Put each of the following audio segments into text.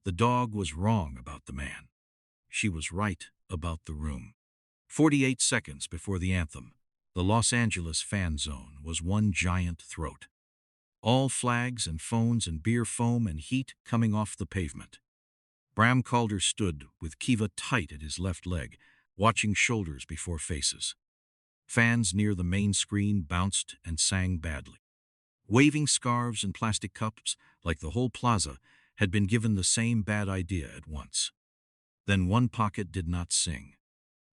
The dog was wrong about the man. She was right about the room. 48 seconds before the anthem, the Los Angeles fan zone was one giant throat. All flags and phones and beer foam and heat coming off the pavement. Bram Calder stood with Kiva tight at his left leg, watching shoulders before faces. Fans near the main screen bounced and sang badly. Waving scarves and plastic cups, like the whole plaza, had been given the same bad idea at once. Then one pocket did not sing.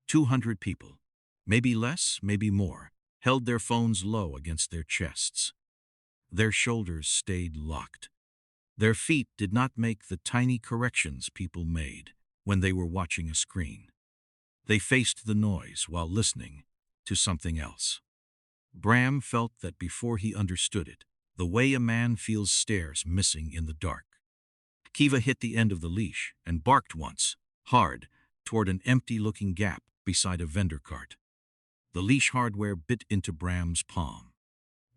200 people, maybe less, maybe more, held their phones low against their chests. Their shoulders stayed locked. Their feet did not make the tiny corrections people made when they were watching a screen. They faced the noise while listening to something else. Bram felt that before he understood it, the way a man feels stairs missing in the dark. Kiva hit the end of the leash and barked once, hard, toward an empty-looking gap beside a vendor cart. The leash hardware bit into Bram's palm.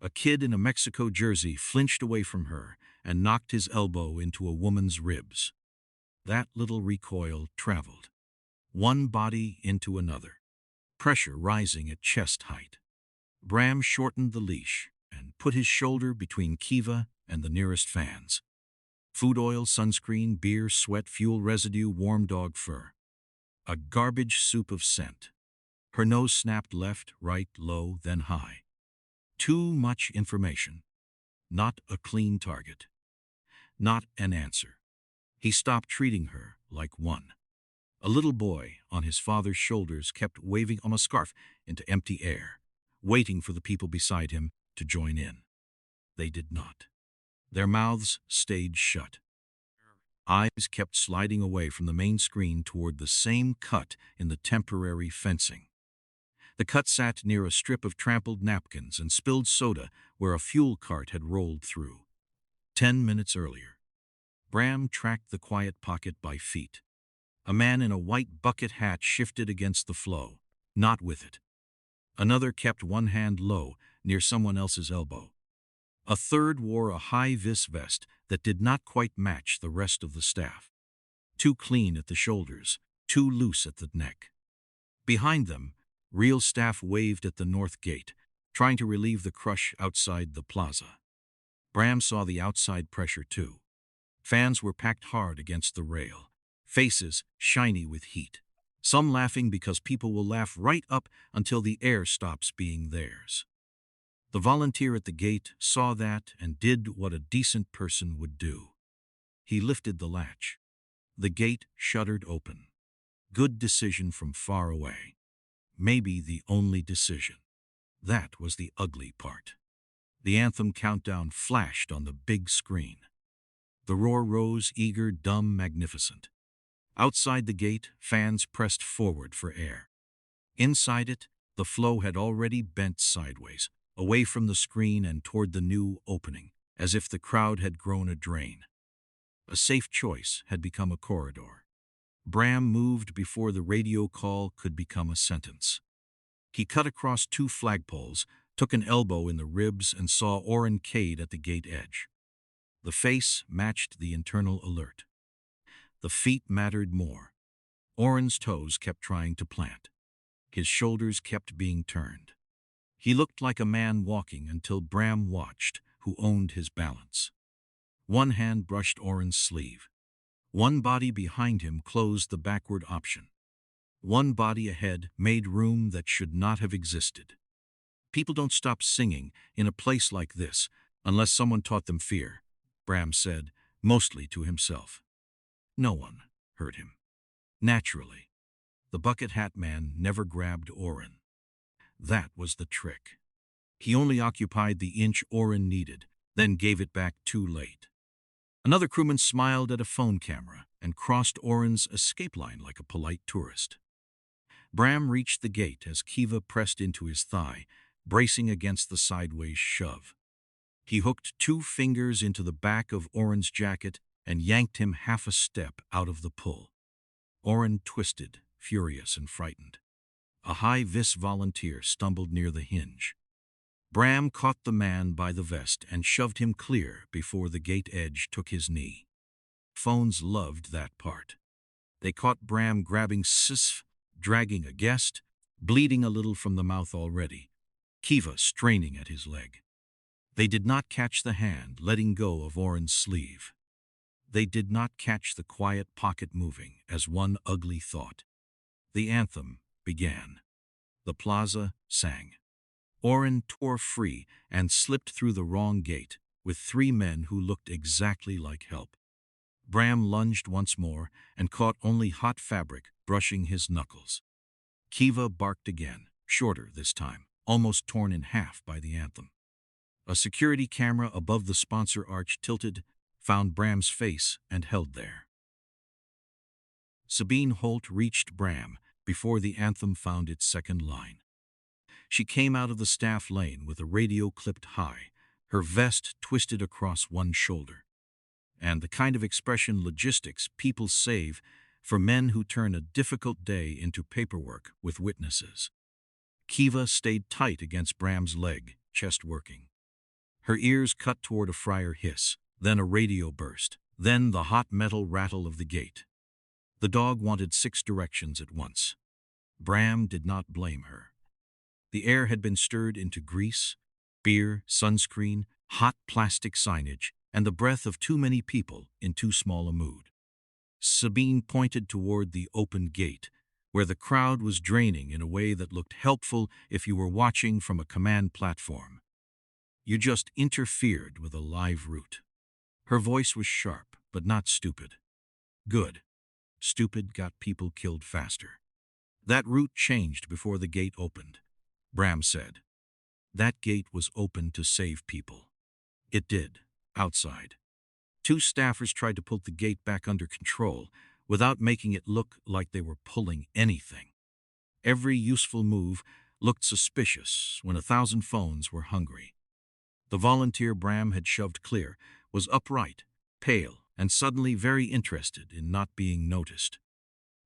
A kid in a Mexico jersey flinched away from her and knocked his elbow into a woman's ribs. That little recoil traveled. One body into another, pressure rising at chest height. Bram shortened the leash and put his shoulder between Kiva and the nearest fans. Food oil, sunscreen, beer, sweat, fuel residue, warm dog fur. A garbage soup of scent. Her nose snapped left, right, low, then high. Too much information. Not a clean target. Not an answer. He stopped treating her like one. A little boy on his father's shoulders kept waving a scarf into empty air, waiting for the people beside him to join in. They did not. Their mouths stayed shut. Eyes kept sliding away from the main screen toward the same cut in the temporary fencing. The cut sat near a strip of trampled napkins and spilled soda where a fuel cart had rolled through. 10 minutes earlier. Bram tracked the quiet pocket by feet. A man in a white bucket hat shifted against the flow, not with it. Another kept one hand low near someone else's elbow. A third wore a high-vis vest that did not quite match the rest of the staff. Too clean at the shoulders, too loose at the neck. Behind them, real staff waved at the north gate, trying to relieve the crush outside the plaza. Bram saw the outside pressure too. Fans were packed hard against the rail, faces shiny with heat. Some laughing because people will laugh right up until the air stops being theirs. The volunteer at the gate saw that and did what a decent person would do. He lifted the latch. The gate shuddered open. Good decision from far away. Maybe the only decision. That was the ugly part. The anthem countdown flashed on the big screen. The roar rose, eager, dumb, magnificent. Outside the gate, fans pressed forward for air. Inside it, the flow had already bent sideways, away from the screen and toward the new opening, as if the crowd had grown a drain. A safe choice had become a corridor. Bram moved before the radio call could become a sentence. He cut across 2 flagpoles, took an elbow in the ribs, and saw Orin Cade at the gate edge. The face matched the internal alert. The feet mattered more. Orin's toes kept trying to plant. His shoulders kept being turned. He looked like a man walking until Bram watched, who owned his balance. One hand brushed Orin's sleeve. One body behind him closed the backward option. One body ahead made room that should not have existed. People don't stop singing in a place like this unless someone taught them fear, Bram said, mostly to himself. No one heard him. Naturally, the bucket hat man never grabbed Orin. That was the trick. He only occupied the inch Orin needed, then gave it back too late. Another crewman smiled at a phone camera and crossed Orin's escape line like a polite tourist. Bram reached the gate as Kiva pressed into his thigh, bracing against the sideways shove. He hooked 2 fingers into the back of Orin's jacket and yanked him half a step out of the pull. Orin twisted, furious and frightened. A high-vis volunteer stumbled near the hinge. Bram caught the man by the vest and shoved him clear before the gate edge took his knee. Phones loved that part. They caught Bram grabbing dragging a guest, bleeding a little from the mouth already, Kiva straining at his leg. They did not catch the hand letting go of Orin's sleeve. They did not catch the quiet pocket moving as one ugly thought. The anthem began. The plaza sang. Orin tore free and slipped through the wrong gate with three men who looked exactly like help. Bram lunged once more and caught only hot fabric brushing his knuckles. Kiva barked again, shorter this time, almost torn in half by the anthem. A security camera above the sponsor arch tilted, found Bram's face and held there. Sabine Holt reached Bram before the anthem found its second line. She came out of the staff lane with a radio clipped high, her vest twisted across one shoulder. And the kind of expression logistics people save for men who turn a difficult day into paperwork with witnesses. Kiva stayed tight against Bram's leg, chest working. Her ears cut toward a fryer hiss, then a radio burst, then the hot metal rattle of the gate. The dog wanted 6 directions at once. Bram did not blame her. The air had been stirred into grease, beer, sunscreen, hot plastic signage, and the breath of too many people in too small a mood. Sabine pointed toward the open gate, where the crowd was draining in a way that looked helpful if you were watching from a command platform. You just interfered with a live route. Her voice was sharp, but not stupid. Good. Stupid got people killed faster. That route changed before the gate opened, Bram said. That gate was open to save people. It did, outside. 2 staffers tried to pull the gate back under control without making it look like they were pulling anything. Every useful move looked suspicious when 1,000 phones were hungry. The volunteer Bram had shoved clear was upright, pale, and suddenly very interested in not being noticed.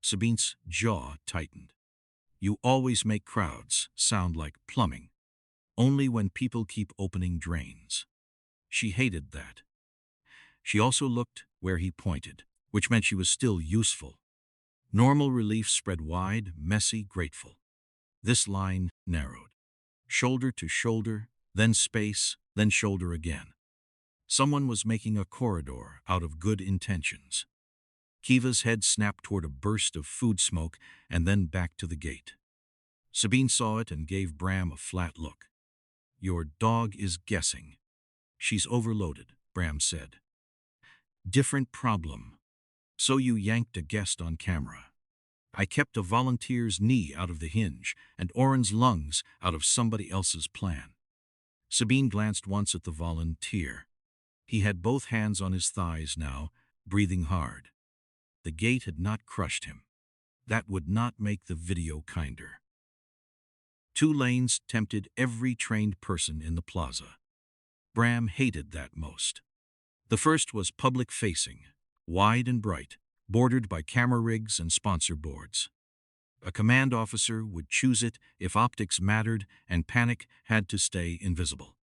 Sabine's jaw tightened. You always make crowds sound like plumbing, only when people keep opening drains. She hated that. She also looked where he pointed, which meant she was still useful. Normal relief spread wide, messy, grateful. This line narrowed. Shoulder to shoulder, then space, then shoulder again. Someone was making a corridor out of good intentions. Kiva's head snapped toward a burst of food smoke and then back to the gate. Sabine saw it and gave Bram a flat look. Your dog is guessing. She's overloaded, Bram said. Different problem. So you yanked a guest on camera. I kept a volunteer's knee out of the hinge and Orin's lungs out of somebody else's plan. Sabine glanced once at the volunteer. He had both hands on his thighs now, breathing hard. The gate had not crushed him. That would not make the video kinder. 2 lanes tempted every trained person in the plaza. Bram hated that most. The first was public-facing, wide and bright, bordered by camera rigs and sponsor boards. A command officer would choose it if optics mattered and panic had to stay invisible.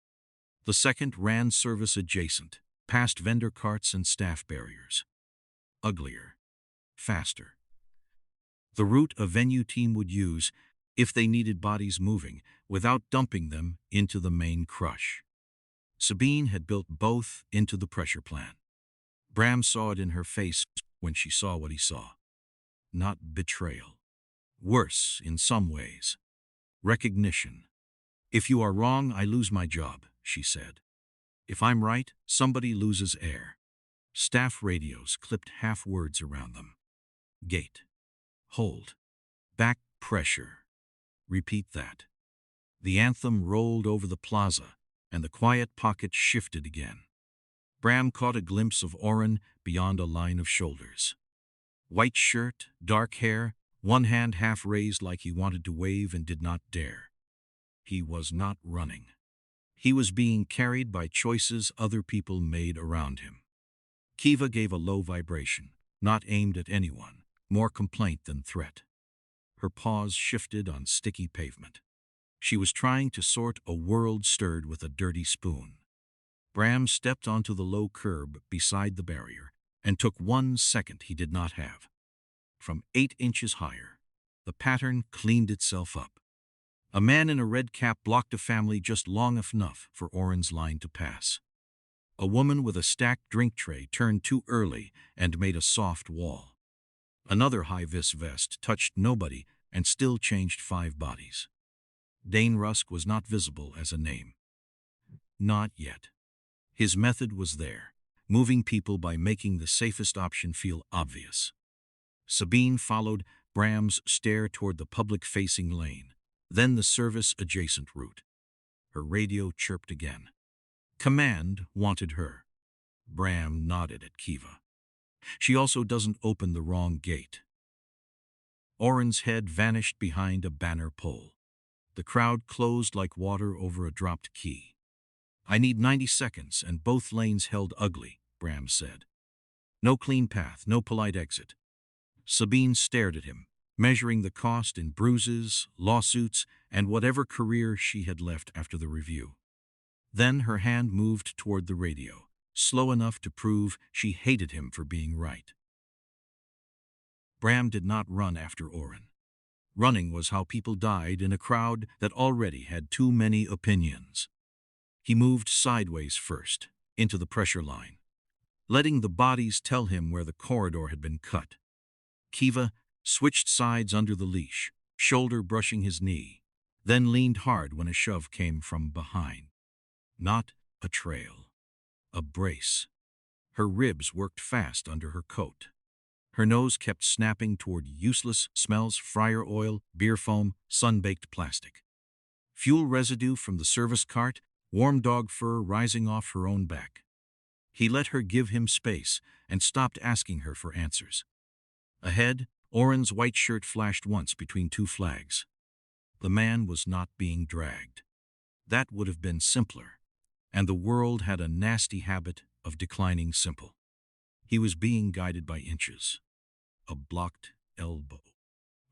The second ran service adjacent, past vendor carts and staff barriers. Uglier. Faster. The route a venue team would use if they needed bodies moving without dumping them into the main crush. Sabine had built both into the pressure plan. Bram saw it in her face when she saw what he saw. Not betrayal. Worse in some ways. Recognition. If you are wrong, I lose my job, she said. If I'm right, somebody loses air. Staff radios clipped half words around them. Gate. Hold. Back pressure. Repeat that. The anthem rolled over the plaza, and the quiet pocket shifted again. Bram caught a glimpse of Orin beyond a line of shoulders. White shirt, dark hair, one hand half raised like he wanted to wave and did not dare. He was not running. He was being carried by choices other people made around him. Kiva gave a low vibration, not aimed at anyone, more complaint than threat. Her paws shifted on sticky pavement. She was trying to sort a world stirred with a dirty spoon. Bram stepped onto the low curb beside the barrier and took 1 second he did not have. From 8 inches higher, the pattern cleaned itself up. A man in a red cap blocked a family just long enough for Orin's line to pass. A woman with a stacked drink tray turned too early and made a soft wall. Another high-vis vest touched nobody and still changed 5 bodies. Dane Rusk was not visible as a name. Not yet. His method was there, moving people by making the safest option feel obvious. Sabine followed Bram's stare toward the public-facing lane, then the service-adjacent route. Her radio chirped again. Command wanted her. Bram nodded at Kiva. She also doesn't open the wrong gate. Orin's head vanished behind a banner pole. The crowd closed like water over a dropped key. I need 90 seconds and both lanes held ugly, Bram said. No clean path, no polite exit. Sabine stared at him, measuring the cost in bruises, lawsuits, and whatever career she had left after the review. Then her hand moved toward the radio, slow enough to prove she hated him for being right. Bram did not run after Orin. Running was how people died in a crowd that already had too many opinions. He moved sideways first, into the pressure line, letting the bodies tell him where the corridor had been cut. Kiva switched sides under the leash, shoulder brushing his knee, then leaned hard when a shove came from behind. Not a trail, a brace. Her ribs worked fast under her coat. Her nose kept snapping toward useless smells, fryer oil, beer foam, sun-baked plastic. Fuel residue from the service cart, warm dog fur rising off her own back. He let her give him space and stopped asking her for answers. Ahead, Orin's white shirt flashed once between 2 flags. The man was not being dragged. That would have been simpler, and the world had a nasty habit of declining simple. He was being guided by inches. A blocked elbow.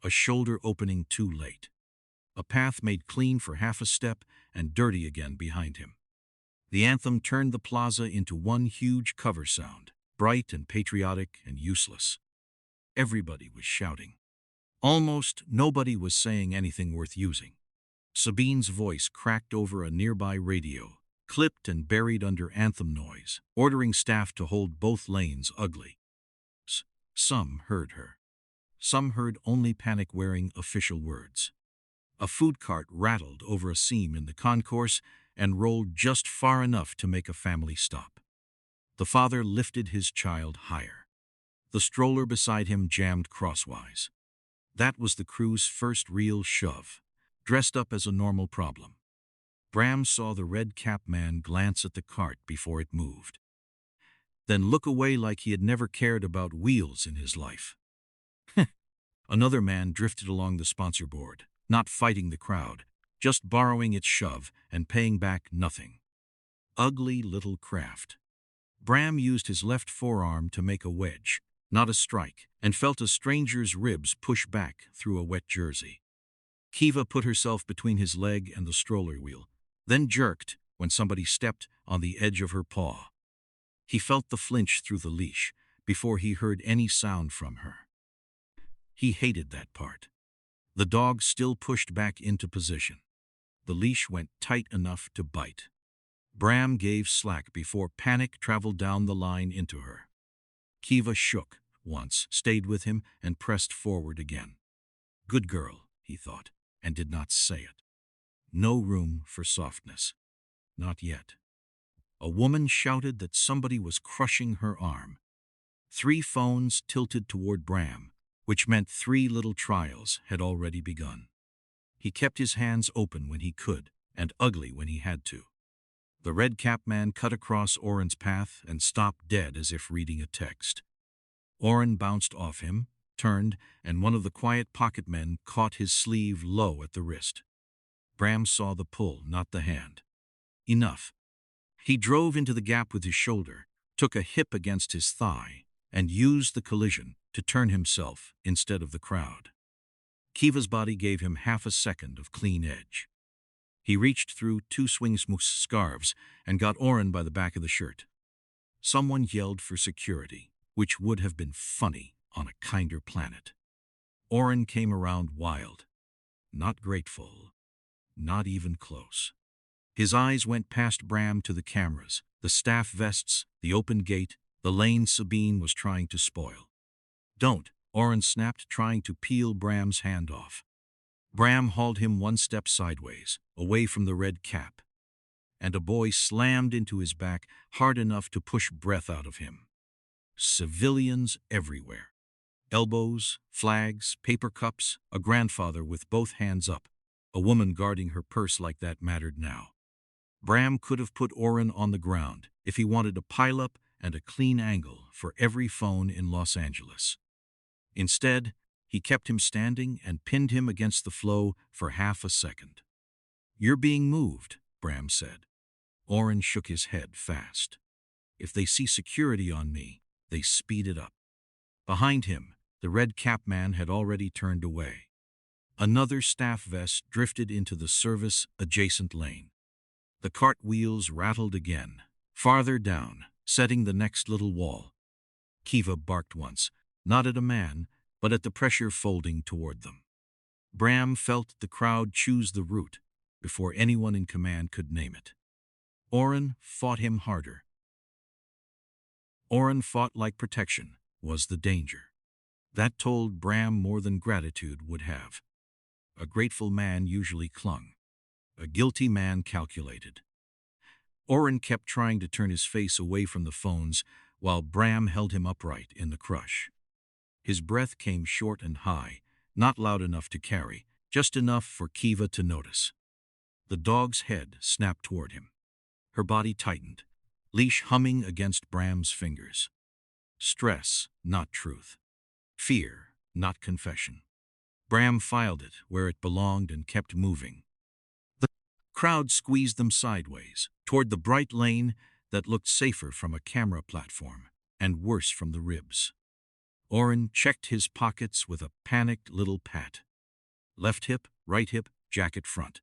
A shoulder opening too late. A path made clean for half a step and dirty again behind him. The anthem turned the plaza into one huge cover sound, bright and patriotic and useless. Everybody was shouting. Almost nobody was saying anything worth using. Sabine's voice cracked over a nearby radio, clipped and buried under anthem noise, ordering staff to hold both lanes ugly. Some heard her. Some heard only panic-wearing official words. A food cart rattled over a seam in the concourse and rolled just far enough to make a family stop. The father lifted his child higher. The stroller beside him jammed crosswise. That was the crew's first real shove, dressed up as a normal problem. Bram saw the red-cap man glance at the cart before it moved, then look away like he had never cared about wheels in his life. Another man drifted along the sponsor board, not fighting the crowd, just borrowing its shove and paying back nothing. Ugly little craft. Bram used his left forearm to make a wedge, not a strike, and felt a stranger's ribs push back through a wet jersey. Kiva put herself between his leg and the stroller wheel, then jerked when somebody stepped on the edge of her paw. He felt the flinch through the leash before he heard any sound from her. He hated that part. The dog still pushed back into position. The leash went tight enough to bite. Bram gave slack before panic traveled down the line into her. Kiva shook once, stayed with him, and pressed forward again. Good girl, he thought, and did not say it. No room for softness. Not yet. A woman shouted that somebody was crushing her arm. 3 phones tilted toward Bram, which meant 3 little trials had already begun. He kept his hands open when he could, and ugly when he had to. The red-cap man cut across Orin's path and stopped dead as if reading a text. Orin bounced off him, turned, and one of the quiet pocket men caught his sleeve low at the wrist. Bram saw the pull, not the hand. Enough. He drove into the gap with his shoulder, took a hip against his thigh, and used the collision to turn himself instead of the crowd. Kiva's body gave him half a second of clean edge. He reached through 2 swing scarves and got Orin by the back of the shirt. Someone yelled for security. which would have been funny on a kinder planet. Orin came around wild, not grateful, not even close. His eyes went past Bram to the cameras, the staff vests, the open gate, the lane Sabine was trying to spoil. "Don't," Orin snapped, trying to peel Bram's hand off. Bram hauled him one step sideways, away from the red cap, and a boy slammed into his back hard enough to push breath out of him. Civilians everywhere. Elbows, flags, paper cups, a grandfather with both hands up. A woman guarding her purse like that mattered now. Bram could have put Orin on the ground if he wanted a pileup and a clean angle for every phone in Los Angeles. Instead, he kept him standing and pinned him against the flow for half a second. "You're being moved," Bram said. Orin shook his head fast. "If they see security on me, they speed it up." Behind him, the red cap man had already turned away. Another staff vest drifted into the service-adjacent lane. The cart wheels rattled again, farther down, setting the next little wall. Kiva barked once, not at a man, but at the pressure folding toward them. Bram felt the crowd choose the route before anyone in command could name it. Orin fought him harder. Orin fought like protection was the danger. That told Bram more than gratitude would have. A grateful man usually clung. A guilty man calculated. Orin kept trying to turn his face away from the phones while Bram held him upright in the crush. His breath came short and high, not loud enough to carry, just enough for Kiva to notice. The dog's head snapped toward him. Her body tightened, leash humming against Bram's fingers. Stress, not truth. Fear, not confession. Bram filed it where it belonged and kept moving. The crowd squeezed them sideways, toward the bright lane that looked safer from a camera platform, and worse from the ribs. Orin checked his pockets with a panicked little pat. Left hip, right hip, jacket front.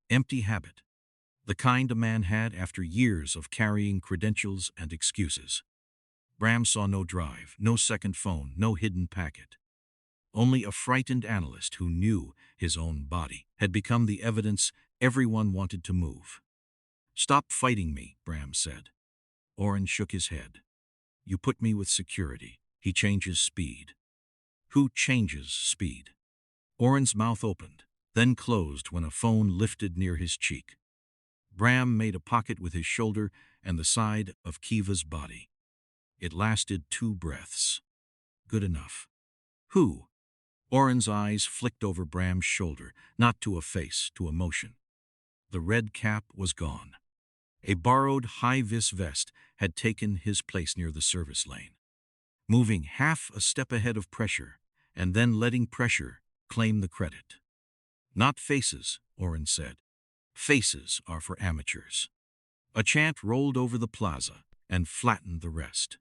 Empty habit. The kind a man had after years of carrying credentials and excuses. Bram saw no drive, no second phone, no hidden packet. Only a frightened analyst who knew his own body had become the evidence everyone wanted to move. "Stop fighting me," Bram said. Orin shook his head. "You put me with security." He changes speed. Who changes speed? Orin's mouth opened, then closed when a phone lifted near his cheek. Bram made a pocket with his shoulder and the side of Kiva's body. It lasted 2 breaths. Good enough. Who? Orin's eyes flicked over Bram's shoulder, not to a face, to emotion. The red cap was gone. A borrowed high-vis vest had taken his place near the service lane. Moving half a step ahead of pressure, and then letting pressure claim the credit. "Not faces," Orin said. "Faces are for amateurs." A chant rolled over the plaza and flattened the rest.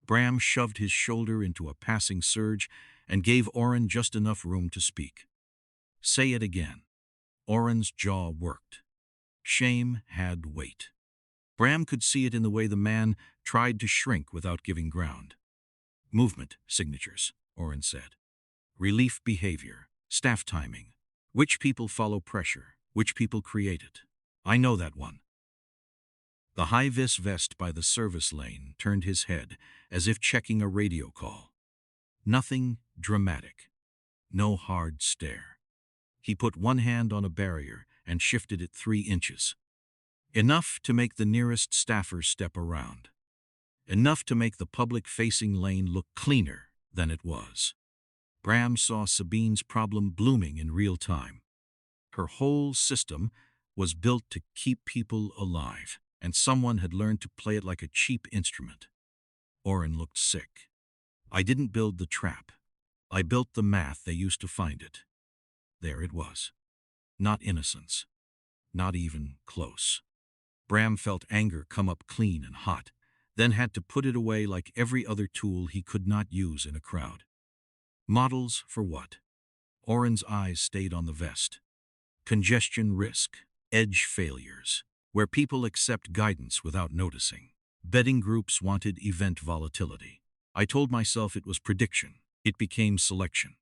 Bram shoved his shoulder into a passing surge and gave Orin just enough room to speak. "Say it again." Orin's jaw worked. Shame had weight. Bram could see it in the way the man tried to shrink without giving ground. "Movement signatures," Orin said. "Relief behavior, staff timing. Which people follow pressure, which people create it. I know that one." The high-vis vest by the service lane turned his head as if checking a radio call. Nothing dramatic. No hard stare. He put one hand on a barrier and shifted it 3 inches. Enough to make the nearest staffer step around. Enough to make the public-facing lane look cleaner than it was. Bram saw Sabine's problem blooming in real time. Her whole system was built to keep people alive, and someone had learned to play it like a cheap instrument. Orin looked sick. "I didn't build the trap. I built the math they used to find it." There it was. Not innocence. Not even close. Bram felt anger come up clean and hot, then had to put it away like every other tool he could not use in a crowd. Models for what? Orin's eyes stayed on the vest. Congestion risk, edge failures, where people accept guidance without noticing. Betting groups wanted event volatility. I told myself it was prediction. It became selection.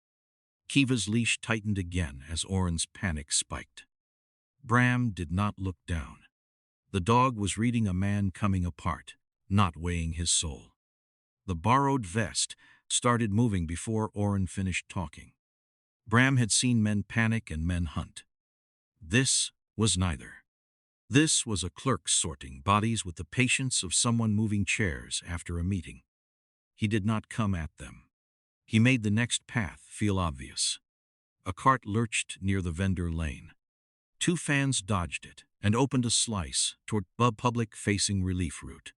Kiva's leash tightened again as Orin's panic spiked. Bram did not look down. The dog was reading a man coming apart, not weighing his soul. The borrowed vest started moving before Orin finished talking. Bram had seen men panic and men hunt. This was neither. This was a clerk sorting bodies with the patience of someone moving chairs after a meeting. He did not come at them. He made the next path feel obvious. A cart lurched near the vendor lane. Two fans dodged it and opened a slice toward the public-facing relief route.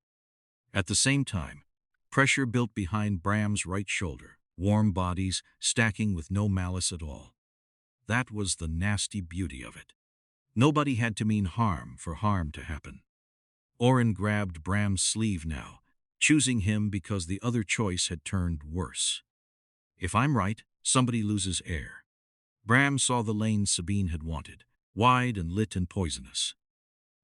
At the same time, pressure built behind Bram's right shoulder, warm bodies stacking with no malice at all. That was the nasty beauty of it. Nobody had to mean harm for harm to happen. Orin grabbed Bram's sleeve now, choosing him because the other choice had turned worse. If I'm right, somebody loses air. Bram saw the lane Sabine had wanted, wide and lit and poisonous.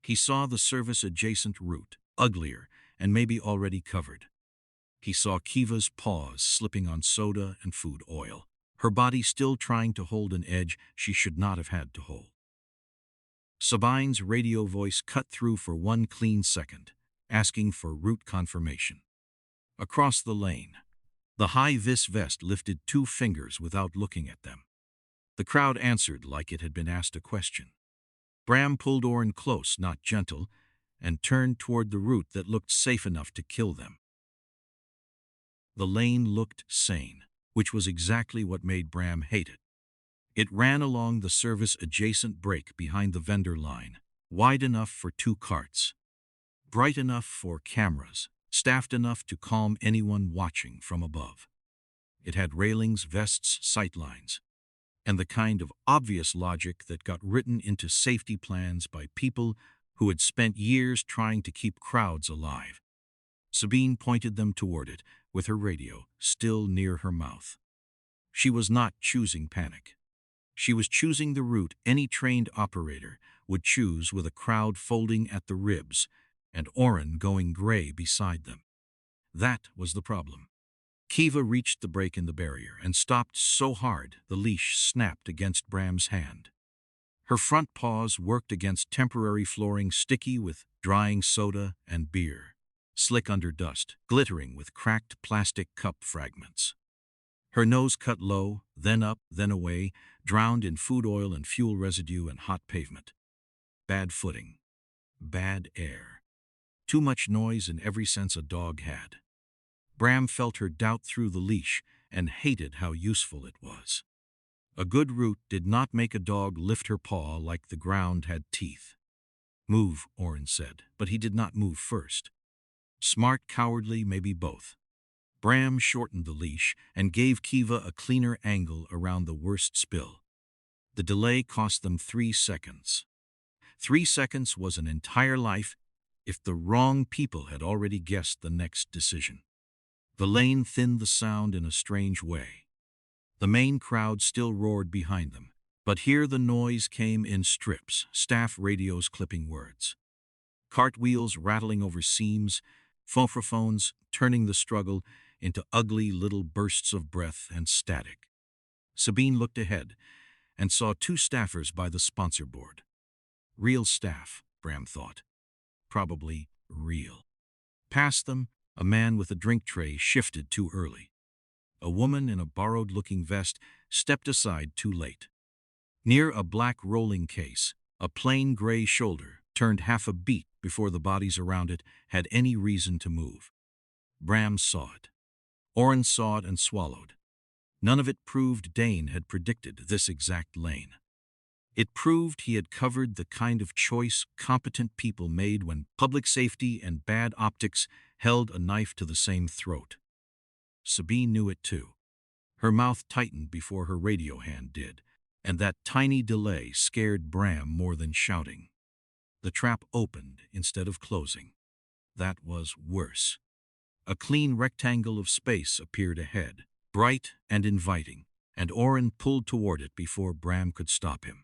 He saw the service-adjacent route, uglier and maybe already covered. He saw Kiva's paws slipping on soda and food oil, her body still trying to hold an edge she should not have had to hold. Sabine's radio voice cut through for one clean second, asking for route confirmation. Across the lane, the high-vis vest lifted two fingers without looking at them. The crowd answered like it had been asked a question. Bram pulled Orin close, not gentle, and turned toward the route that looked safe enough to kill them. The lane looked sane, which was exactly what made Bram hate it. It ran along the service-adjacent break behind the vendor line, wide enough for two carts, bright enough for cameras, staffed enough to calm anyone watching from above. It had railings, vests, sightlines, and the kind of obvious logic that got written into safety plans by people who had spent years trying to keep crowds alive. Sabine pointed them toward it, with her radio still near her mouth. She was not choosing panic. She was choosing the route any trained operator would choose, with a crowd folding at the ribs and Orin going gray beside them. That was the problem. Kiva reached the break in the barrier and stopped so hard the leash snapped against Bram's hand. Her front paws worked against temporary flooring sticky with drying soda and beer, slick under dust, glittering with cracked plastic cup fragments. Her nose cut low, then up, then away, drowned in food oil and fuel residue and hot pavement. Bad footing. Bad air. Too much noise in every sense a dog had. Bram felt her doubt through the leash and hated how useful it was. A good route did not make a dog lift her paw like the ground had teeth. Move, Orin said, but he did not move first. Smart, cowardly, maybe both. Bram shortened the leash and gave Kiva a cleaner angle around the worst spill. The delay cost them 3 seconds. 3 seconds was an entire life if the wrong people had already guessed the next decision. The lane thinned the sound in a strange way. The main crowd still roared behind them, but here the noise came in strips, staff radios clipping words. Cartwheels rattling over seams, phones turning the struggle into ugly little bursts of breath and static. Sabine looked ahead and saw 2 staffers by the sponsor board. Real staff, Bram thought. Probably real. Past them, a man with a drink tray shifted too early. A woman in a borrowed-looking vest stepped aside too late. Near a black rolling case, a plain gray shoulder turned half a beat before the bodies around it had any reason to move. Bram saw it. Orin saw it and swallowed. None of it proved Dane had predicted this exact lane. It proved he had covered the kind of choice competent people made when public safety and bad optics held a knife to the same throat. Sabine knew it too. Her mouth tightened before her radio hand did, and that tiny delay scared Bram more than shouting. The trap opened instead of closing. That was worse. A clean rectangle of space appeared ahead, bright and inviting, and Orin pulled toward it before Bram could stop him.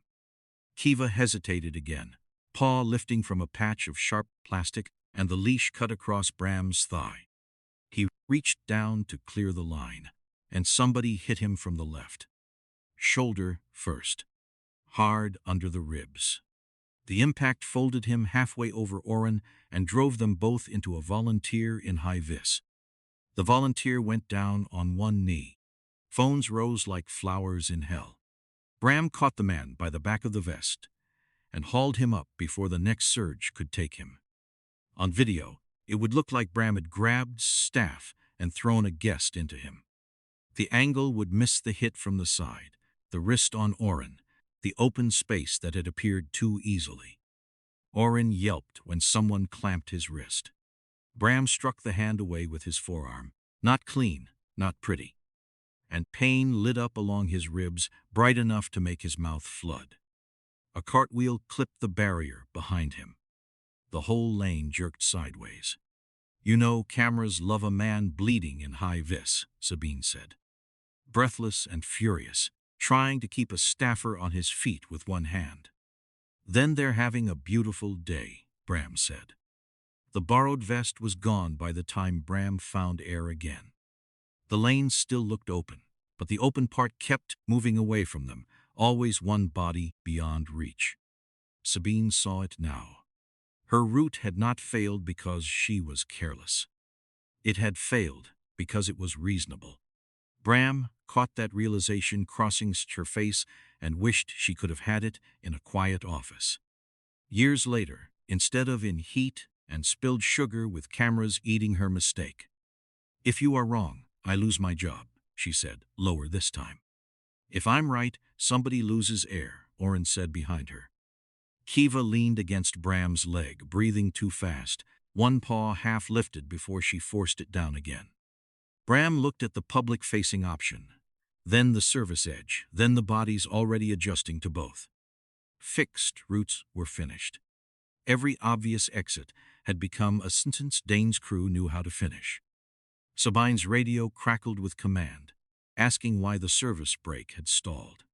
Kiva hesitated again, paw lifting from a patch of sharp plastic, and the leash cut across Bram's thigh. He reached down to clear the line, and somebody hit him from the left. Shoulder first, hard under the ribs. The impact folded him halfway over Orin and drove them both into a volunteer in high vis. The volunteer went down on one knee. Phones rose like flowers in hell. Bram caught the man by the back of the vest and hauled him up before the next surge could take him. On video, it would look like Bram had grabbed staff and thrown a guest into him. The angle would miss the hit from the side, the wrist on Orin, the open space that had appeared too easily. Orin yelped when someone clamped his wrist. Bram struck the hand away with his forearm, not clean, not pretty. And pain lit up along his ribs, bright enough to make his mouth flood. A cartwheel clipped the barrier behind him. The whole lane jerked sideways. "You know, cameras love a man bleeding in high vis," Sabine said. Breathless and furious, trying to keep a staffer on his feet with one hand. "Then they're having a beautiful day," Bram said. The borrowed vest was gone by the time Bram found air again. The lane still looked open, but the open part kept moving away from them, always one body beyond reach. Sabine saw it now. Her route had not failed because she was careless. It had failed because it was reasonable. Bram caught that realization crossing her face and wished she could have had it in a quiet office. Years later, instead of in heat and spilled sugar with cameras eating her mistake. "If you are wrong, I lose my job," she said, lower this time. "If I'm right, somebody loses air," Orin said behind her. Kiva leaned against Bram's leg, breathing too fast, one paw half lifted before she forced it down again. Bram looked at the public-facing option, then the service edge, then the bodies already adjusting to both. Fixed routes were finished. Every obvious exit had become a sentence Dane's crew knew how to finish. Sabine's radio crackled with command, asking why the service brake had stalled.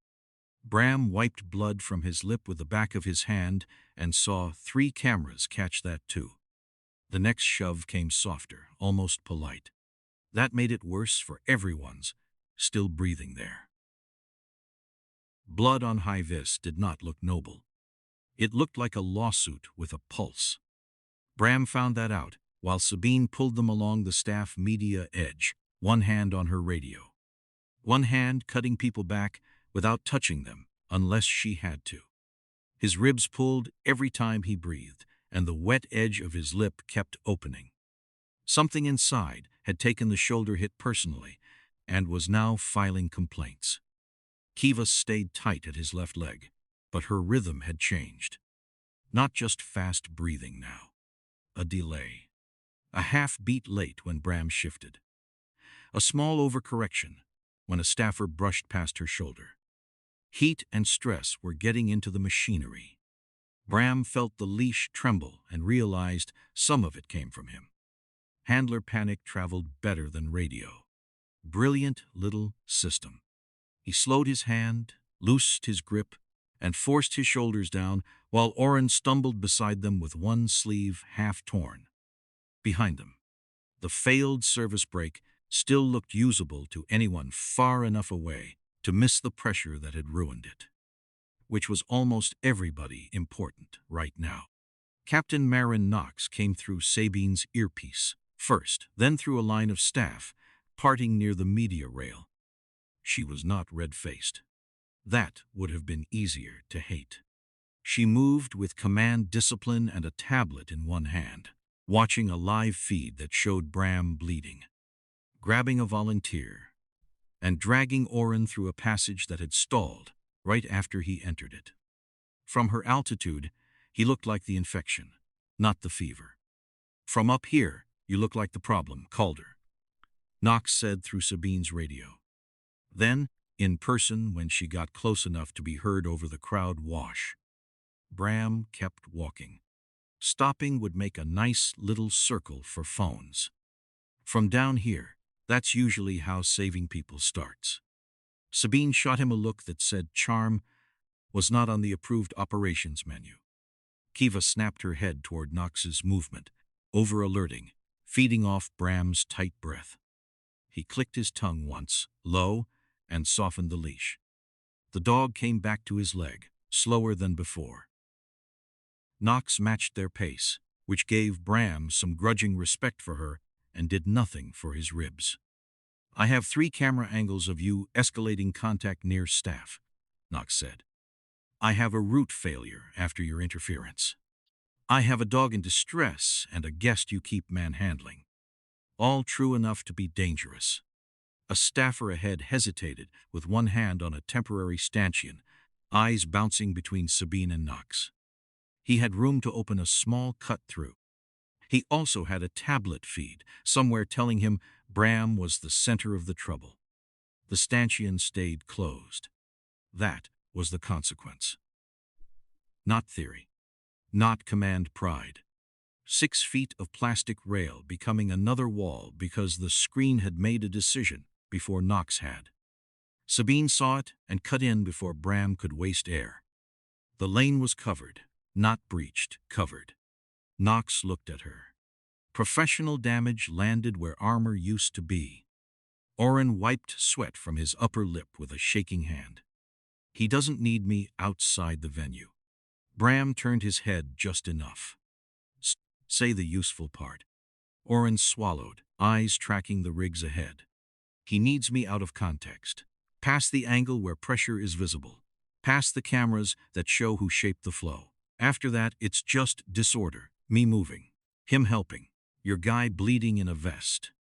Bram wiped blood from his lip with the back of his hand and saw 3 cameras catch that too. The next shove came softer, almost polite. That made it worse for everyone's still breathing there. Blood on high vis did not look noble. It looked like a lawsuit with a pulse. Bram found that out while Sabine pulled them along the staff media edge, one hand on her radio. One hand cutting people back without touching them unless she had to. His ribs pulled every time he breathed, and the wet edge of his lip kept opening. Something inside had taken the shoulder hit personally and was now filing complaints. Kiva stayed tight at his left leg, but her rhythm had changed. Not just fast breathing now. A delay. A half beat late when Bram shifted. A small overcorrection when a staffer brushed past her shoulder. Heat and stress were getting into the machinery. Bram felt the leash tremble and realized some of it came from him. Handler panic traveled better than radio. Brilliant little system. He slowed his hand, loosed his grip, and forced his shoulders down while Orin stumbled beside them with one sleeve half torn. Behind them, the failed service brake still looked usable to anyone far enough away to miss the pressure that had ruined it. Which was almost everybody important right now. Captain Marin Knox came through Sabine's earpiece first, then through a line of staff, parting near the media rail. She was not red-faced. That would have been easier to hate. She moved with command discipline and a tablet in one hand, watching a live feed that showed Bram bleeding, grabbing a volunteer, and dragging Orin through a passage that had stalled right after he entered it. From her altitude, he looked like the infection, not the fever. "From up here, you look like the problem, Calder," Knox said through Sabine's radio. Then, in person, when she got close enough to be heard over the crowd wash, Bram kept walking. Stopping would make a nice little circle for phones. From down here, that's usually how saving people starts. Sabine shot him a look that said charm was not on the approved operations menu. Kiva snapped her head toward Knox's movement, over-alerting, feeding off Bram's tight breath. He clicked his tongue once, low, and softened the leash. The dog came back to his leg, slower than before. Knox matched their pace, which gave Bram some grudging respect for her and did nothing for his ribs. "I have 3 camera angles of you escalating contact near staff," Knox said. "I have a route failure after your interference. I have a dog in distress and a guest you keep manhandling. All true enough to be dangerous." A staffer ahead hesitated, with one hand on a temporary stanchion, eyes bouncing between Sabine and Knox. He had room to open a small cut-through. He also had a tablet feed, somewhere telling him Bram was the center of the trouble. The stanchion stayed closed. That was the consequence. Not theory. Not command pride. 6 feet of plastic rail becoming another wall because the screen had made a decision before Knox had. Sabine saw it and cut in before Bram could waste air. The lane was covered, not breached, covered. Knox looked at her. Professional damage landed where armor used to be. Orin wiped sweat from his upper lip with a shaking hand. "He doesn't need me outside the venue." Bram turned his head just enough. "Say the useful part." Orin swallowed, eyes tracking the rigs ahead. "He needs me out of context. Past the angle where pressure is visible. Past the cameras that show who shaped the flow. After that, it's just disorder. Me moving. Him helping. Your guy bleeding in a vest."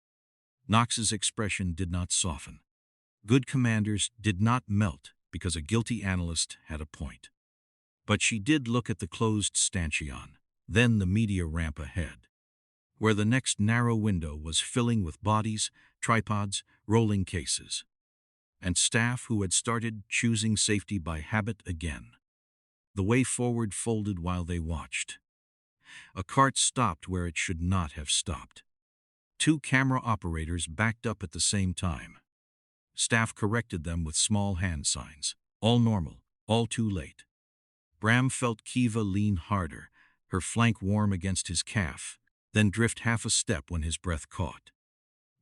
Knox's expression did not soften. Good commanders did not melt because a guilty analyst had a point. But she did look at the closed stanchion, then the media ramp ahead, where the next narrow window was filling with bodies, tripods, rolling cases, and staff who had started choosing safety by habit again. The way forward folded while they watched. A cart stopped where it should not have stopped. 2 camera operators backed up at the same time. Staff corrected them with small hand signs. All normal, all too late. Bram felt Kiva lean harder, her flank warm against his calf, then drift half a step when his breath caught.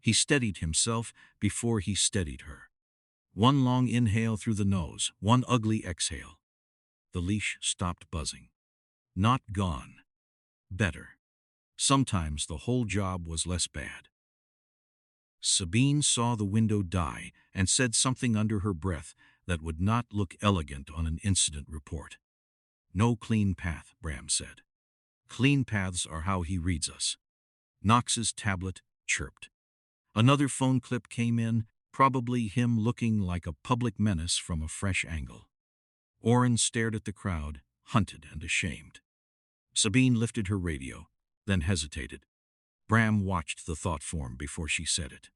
He steadied himself before he steadied her. One long inhale through the nose, one ugly exhale. The leash stopped buzzing. Not gone. Better. Sometimes the whole job was less bad. Sabine saw the window die and said something under her breath that would not look elegant on an incident report. "No clean path," Bram said. "Clean paths are how he reads us." Knox's tablet chirped. Another phone clip came in, probably him looking like a public menace from a fresh angle. Orin stared at the crowd, hunted and ashamed. Sabine lifted her radio, then hesitated. Bram watched the thought form before she said it.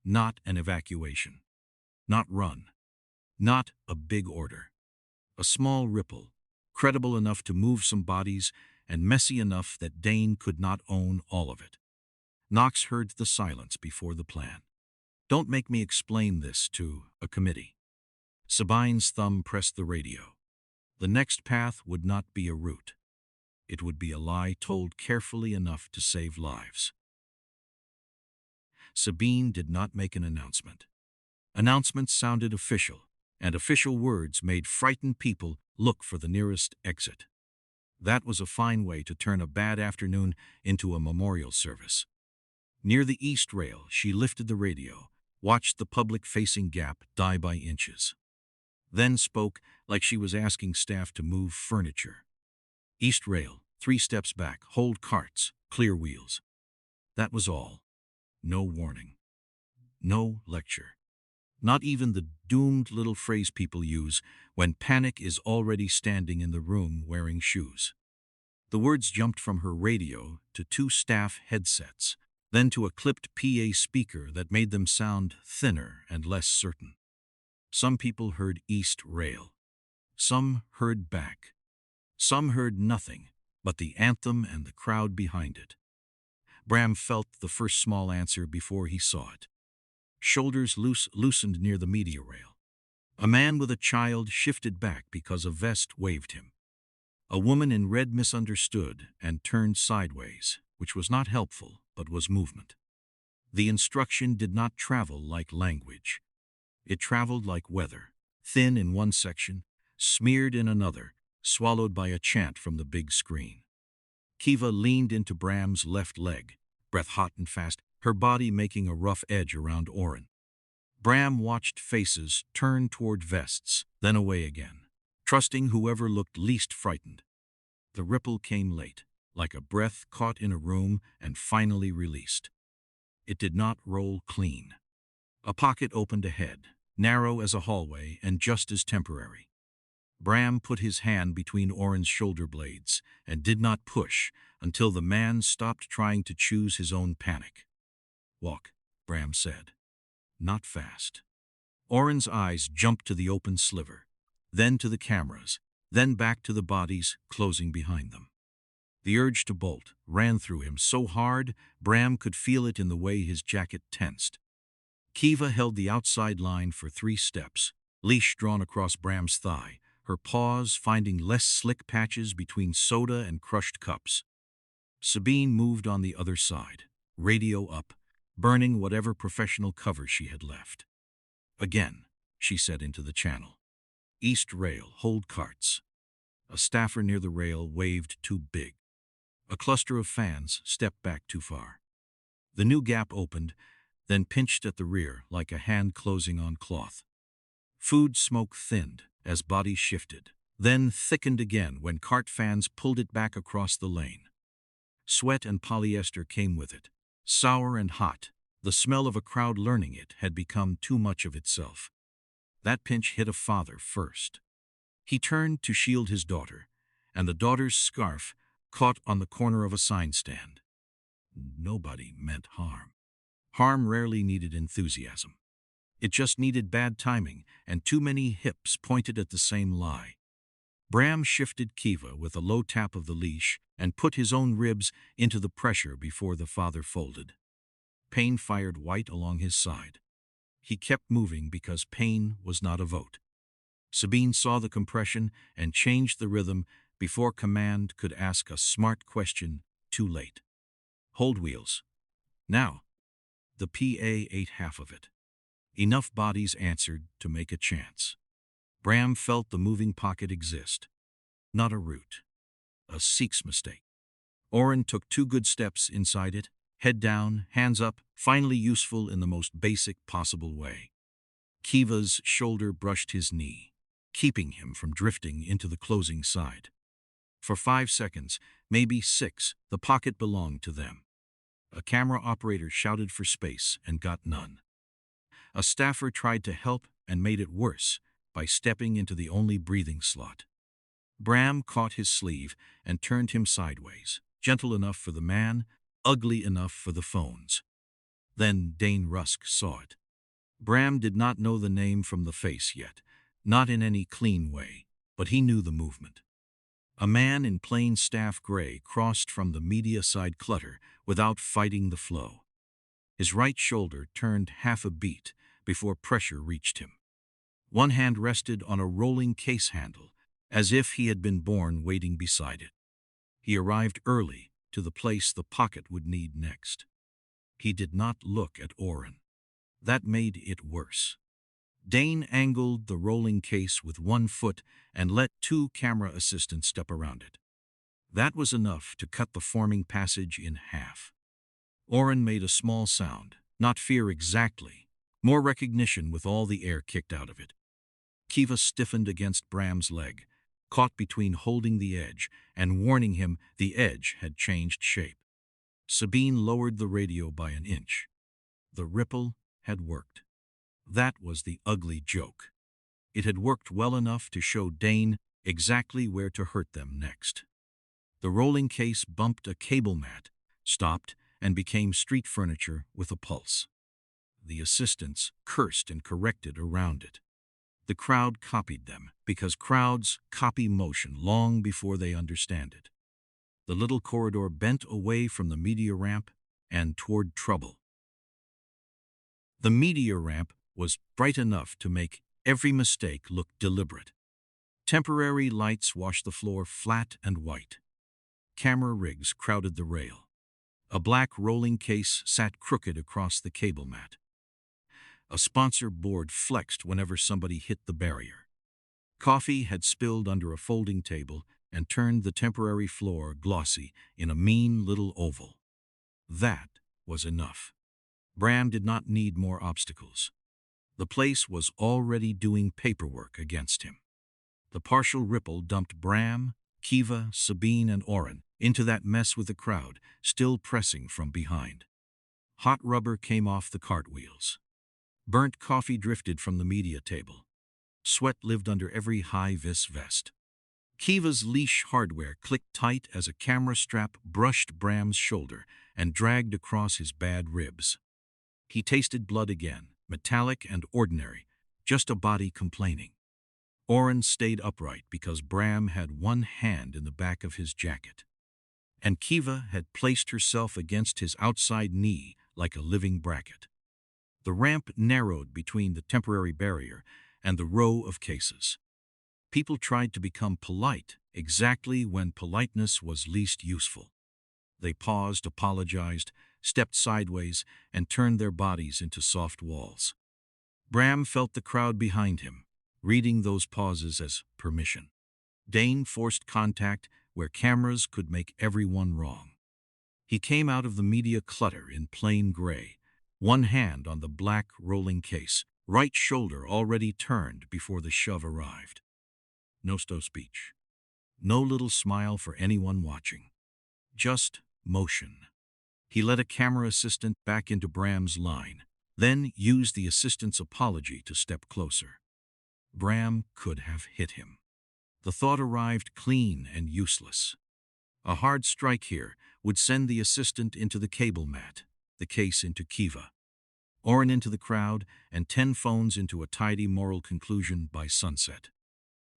Not an evacuation. Not run. Not a big order. A small ripple, credible enough to move some bodies and messy enough that Dane could not own all of it. Knox heard the silence before the plan. "Don't make me explain this to a committee." Sabine's thumb pressed the radio. The next path would not be a route. It would be a lie told carefully enough to save lives. Sabine did not make an announcement. Announcements sounded official, and official words made frightened people look for the nearest exit. That was a fine way to turn a bad afternoon into a memorial service. Near the east rail, she lifted the radio, watched the public-facing gap die by inches. Then spoke like she was asking staff to move furniture. "East rail, 3 steps back, hold carts, clear wheels." That was all. No warning. No lecture. Not even the doomed little phrase people use when panic is already standing in the room wearing shoes. The words jumped from her radio to 2 staff headsets, then to a clipped PA speaker that made them sound thinner and less certain. Some people heard east rail. Some heard back. Some heard nothing but the anthem and the crowd behind it. Bram felt the first small answer before he saw it. Shoulders loosened near the media rail. A man with a child shifted back because a vest waved him. A woman in red misunderstood and turned sideways, which was not helpful, but but was movement. The instruction did not travel like language. It traveled like weather, thin in one section, smeared in another, swallowed by a chant from the big screen. Kiva leaned into Bram's left leg, breath hot and fast, her body making a rough edge around Orin. Bram watched faces turn toward vests, then away again, trusting whoever looked least frightened. The ripple came late, like a breath caught in a room and finally released. It did not roll clean. A pocket opened ahead, narrow as a hallway and just as temporary. Bram put his hand between Orin's shoulder blades and did not push until the man stopped trying to choose his own panic. "Walk," Bram said. "Not fast." Orin's eyes jumped to the open sliver, then to the cameras, then back to the bodies closing behind them. The urge to bolt ran through him so hard Bram could feel it in the way his jacket tensed. Kiva held the outside line for 3 steps, leash drawn across Bram's thigh, her paws finding less slick patches between soda and crushed cups. Sabine moved on the other side, radio up, burning whatever professional cover she had left. "Again," she said into the channel. "East rail, hold carts." A staffer near the rail waved too big. A cluster of fans stepped back too far. The new gap opened, then pinched at the rear like a hand closing on cloth. Food smoke thinned as bodies shifted, then thickened again when cart fans pulled it back across the lane. Sweat and polyester came with it, sour and hot. The smell of a crowd learning it had become too much of itself. That pinch hit a father first. He turned to shield his daughter, and the daughter's scarf caught on the corner of a sign stand. Nobody meant harm. Harm rarely needed enthusiasm. It just needed bad timing, and too many hips pointed at the same lie. Bram shifted Kiva with a low tap of the leash and put his own ribs into the pressure before the father folded. Pain fired white along his side. He kept moving because pain was not a vote. Sabine saw the compression and changed the rhythm before command could ask a smart question too late. "Hold wheels. Now." The PA ate half of it. Enough bodies answered to make a chance. Bram felt the moving pocket exist. Not a route. A Sikh's mistake. Orin took 2 good steps inside it, head down, hands up, finally useful in the most basic possible way. Kiva's shoulder brushed his knee, keeping him from drifting into the closing side. For 5 seconds, maybe 6, the pocket belonged to them. A camera operator shouted for space and got none. A staffer tried to help and made it worse by stepping into the only breathing slot. Bram caught his sleeve and turned him sideways, gentle enough for the man, ugly enough for the phones. Then Dane Rusk saw it. Bram did not know the name from the face yet, not in any clean way, but he knew the movement. A man in plain staff gray crossed from the media side clutter without fighting the flow. His right shoulder turned half a beat before pressure reached him. One hand rested on a rolling case handle, as if he had been born waiting beside it. He arrived early to the place the pocket would need next. He did not look at Orin. That made it worse. Dane angled the rolling case with 1 foot and let 2 camera assistants step around it. That was enough to cut the forming passage in half. Orin made a small sound, not fear exactly, more recognition with all the air kicked out of it. Kiva stiffened against Bram's leg, caught between holding the edge and warning him the edge had changed shape. Sabine lowered the radio by an inch. The ripple had worked. That was the ugly joke. It had worked well enough to show Dane exactly where to hurt them next. The rolling case bumped a cable mat, stopped, and became street furniture with a pulse. The assistants cursed and corrected around it. The crowd copied them, because crowds copy motion long before they understand it. The little corridor bent away from the media ramp and toward trouble. The media ramp was bright enough to make every mistake look deliberate. Temporary lights washed the floor flat and white. Camera rigs crowded the rail. A black rolling case sat crooked across the cable mat. A sponsor board flexed whenever somebody hit the barrier. Coffee had spilled under a folding table and turned the temporary floor glossy in a mean little oval. That was enough. Bram did not need more obstacles. The place was already doing paperwork against him. The partial ripple dumped Bram, Kiva, Sabine, and Orin into that mess with the crowd, still pressing from behind. Hot rubber came off the cartwheels. Burnt coffee drifted from the media table. Sweat lived under every high-vis vest. Kiva's leash hardware clicked tight as a camera strap brushed Bram's shoulder and dragged across his bad ribs. He tasted blood again, metallic and ordinary, just a body complaining. Orin stayed upright because Bram had one hand in the back of his jacket, and Kiva had placed herself against his outside knee like a living bracket. The ramp narrowed between the temporary barrier and the row of cases. People tried to become polite exactly when politeness was least useful. They paused, apologized, stepped sideways, and turned their bodies into soft walls. Bram felt the crowd behind him, reading those pauses as permission. Dane forced contact where cameras could make everyone wrong. He came out of the media clutter in plain gray, one hand on the black rolling case, right shoulder already turned before the shove arrived. No speech. No little smile for anyone watching. Just motion. He led a camera assistant back into Bram's line, then used the assistant's apology to step closer. Bram could have hit him. The thought arrived clean and useless. A hard strike here would send the assistant into the cable mat, the case into Kiva, Orin into the crowd, and 10 phones into a tidy moral conclusion by sunset.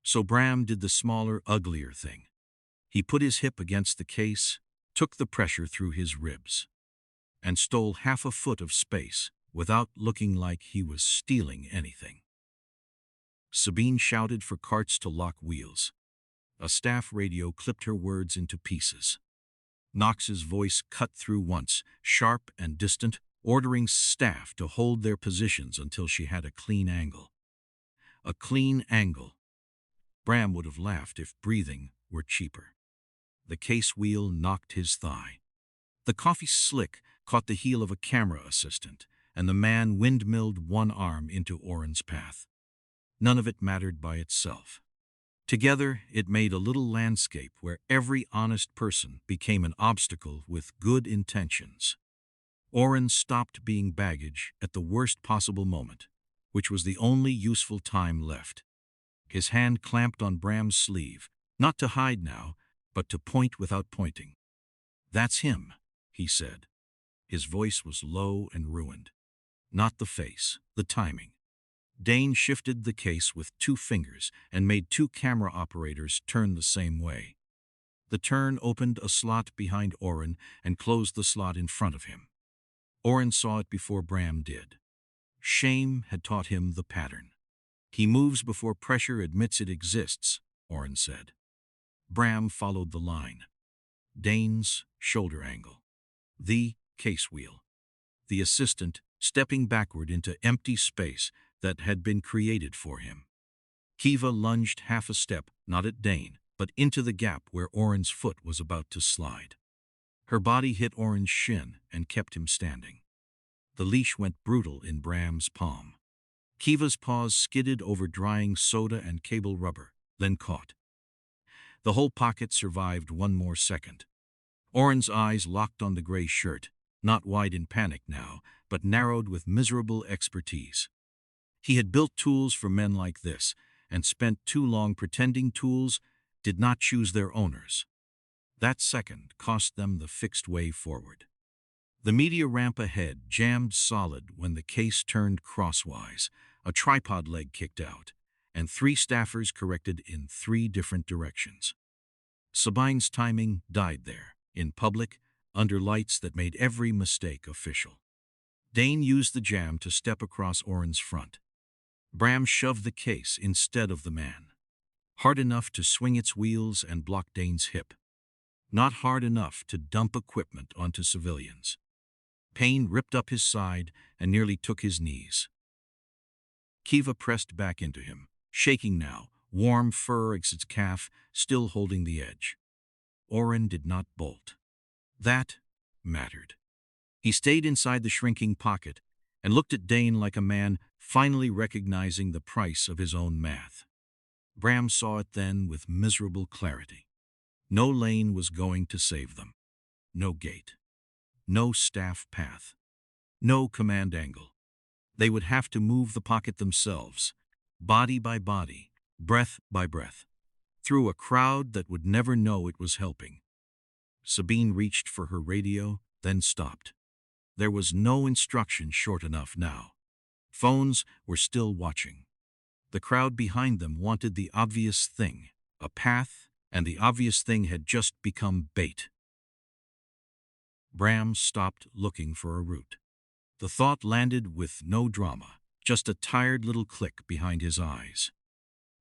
So Bram did the smaller, uglier thing. He put his hip against the case, took the pressure through his ribs, and stole half a foot of space without looking like he was stealing anything. Sabine shouted for carts to lock wheels. A staff radio clipped her words into pieces. Knox's voice cut through once, sharp and distant, ordering staff to hold their positions until she had a clean angle. A clean angle. Bram would have laughed if breathing were cheaper. The case wheel knocked his thigh. The coffee slick caught the heel of a camera assistant, and the man windmilled one arm into Orin's path. None of it mattered by itself. Together, it made a little landscape where every honest person became an obstacle with good intentions. Orin stopped being baggage at the worst possible moment, which was the only useful time left. His hand clamped on Bram's sleeve, not to hide now, but to point without pointing. "That's him," he said. His voice was low and ruined. Not the face, the timing. Dane shifted the case with 2 fingers and made 2 camera operators turn the same way. The turn opened a slot behind Orin and closed the slot in front of him. Orin saw it before Bram did. Shame had taught him the pattern. "He moves before pressure admits it exists," Orin said. Bram followed the line. Dane's shoulder angle. The case wheel. The assistant stepping backward into empty space that had been created for him. Kiva lunged half a step, not at Dane, but into the gap where Orin's foot was about to slide. Her body hit Orin's shin and kept him standing. The leash went brutal in Bram's palm. Kiva's paws skidded over drying soda and cable rubber, then caught. The whole pocket survived one more second. Orin's eyes locked on the gray shirt, not wide in panic now, but narrowed with miserable expertise. He had built tools for men like this, and spent too long pretending tools did not choose their owners. That second cost them the fixed way forward. The media ramp ahead jammed solid when the case turned crosswise, a tripod leg kicked out, and 3 staffers corrected in 3 different directions. Sabine's timing died there, in public, under lights that made every mistake official. Dane used the jam to step across Orin's front. Bram shoved the case instead of the man, hard enough to swing its wheels and block Dane's hip. Not hard enough to dump equipment onto civilians. Pain ripped up his side and nearly took his knees. Kiva pressed back into him, shaking now, warm fur against its calf, still holding the edge. Orin did not bolt. That mattered. He stayed inside the shrinking pocket and looked at Dane like a man finally recognizing the price of his own math. Bram saw it then with miserable clarity. No lane was going to save them. No gate. No staff path. No command angle. They would have to move the pocket themselves, body by body, breath by breath, through a crowd that would never know it was helping. Sabine reached for her radio, then stopped. There was no instruction short enough now. Phones were still watching. The crowd behind them wanted the obvious thing, a path, and the obvious thing had just become bait. Bram stopped looking for a route. The thought landed with no drama, just a tired little click behind his eyes.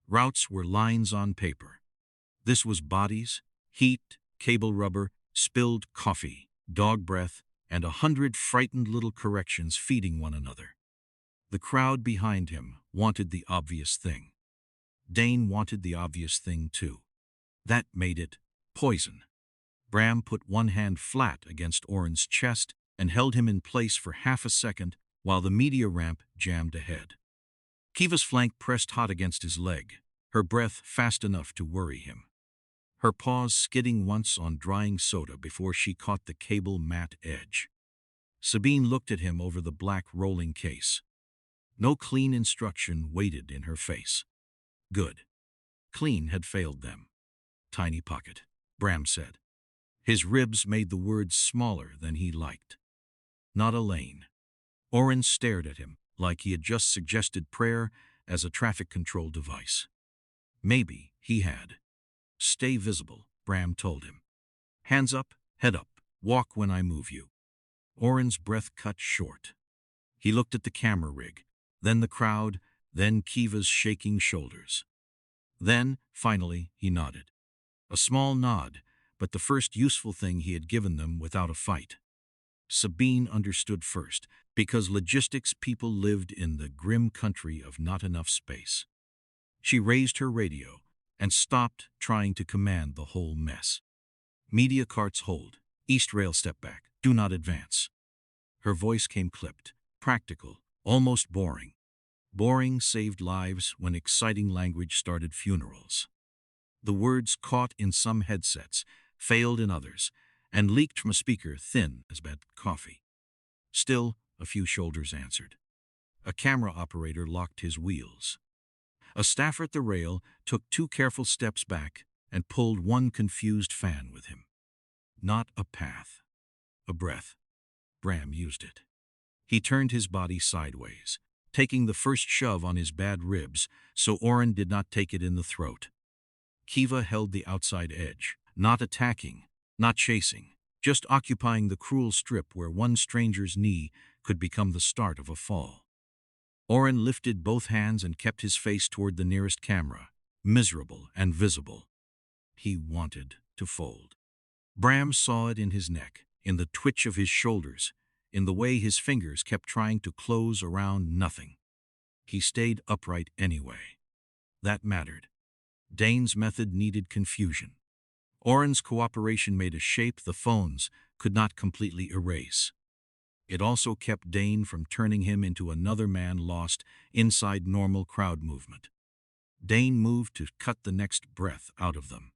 Routes were lines on paper. This was bodies, heat, cable rubber, spilled coffee, dog breath, and 100 frightened little corrections feeding one another. The crowd behind him wanted the obvious thing. Dane wanted the obvious thing too. That made it poison. Bram put one hand flat against Orin's chest and held him in place for half a second while the media ramp jammed ahead. Kiva's flank pressed hot against his leg, her breath fast enough to worry him. Her paws skidding once on drying soda before she caught the cable mat edge. Sabine looked at him over the black rolling case. No clean instruction waited in her face. Good. Clean had failed them. Tiny pocket, Bram said. His ribs made the words smaller than he liked. Not a lane. Orin stared at him like he had just suggested prayer as a traffic control device. Maybe he had. Stay visible, Bram told him. Hands up, head up, walk when I move you. Orin's breath cut short. He looked at the camera rig, then the crowd, then Kiva's shaking shoulders. Then, finally, he nodded. A small nod, but the first useful thing he had given them without a fight. Sabine understood first, because logistics people lived in the grim country of not enough space. She raised her radio and stopped trying to command the whole mess. Media carts hold. East rail step back. Do not advance. Her voice came clipped, practical, almost boring. Boring saved lives when exciting language started funerals. The words caught in some headsets, failed in others, and leaked from a speaker thin as bad coffee. Still, a few shoulders answered. A camera operator locked his wheels. A staffer at the rail took 2 careful steps back and pulled one confused fan with him. Not a path. A breath. Bram used it. He turned his body sideways, taking the first shove on his bad ribs so Orin did not take it in the throat. Kiva held the outside edge, not attacking, not chasing, just occupying the cruel strip where one stranger's knee could become the start of a fall. Orin lifted both hands and kept his face toward the nearest camera, miserable and visible. He wanted to fold. Bram saw it in his neck, in the twitch of his shoulders, in the way his fingers kept trying to close around nothing. He stayed upright anyway. That mattered. Dane's method needed confusion. Orin's cooperation made a shape the phones could not completely erase. It also kept Dane from turning him into another man lost inside normal crowd movement. Dane moved to cut the next breath out of them.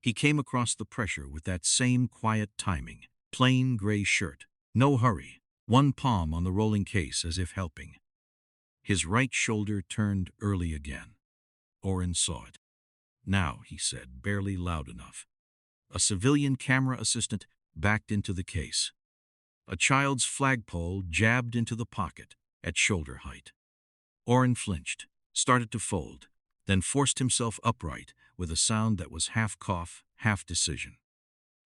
He came across the pressure with that same quiet timing, plain gray shirt, no hurry, one palm on the rolling case as if helping. His right shoulder turned early again. Orin saw it. Now, he said, barely loud enough. A civilian camera assistant backed into the case. A child's flagpole jabbed into the pocket at shoulder height. Orin flinched, started to fold, then forced himself upright with a sound that was half cough, half decision.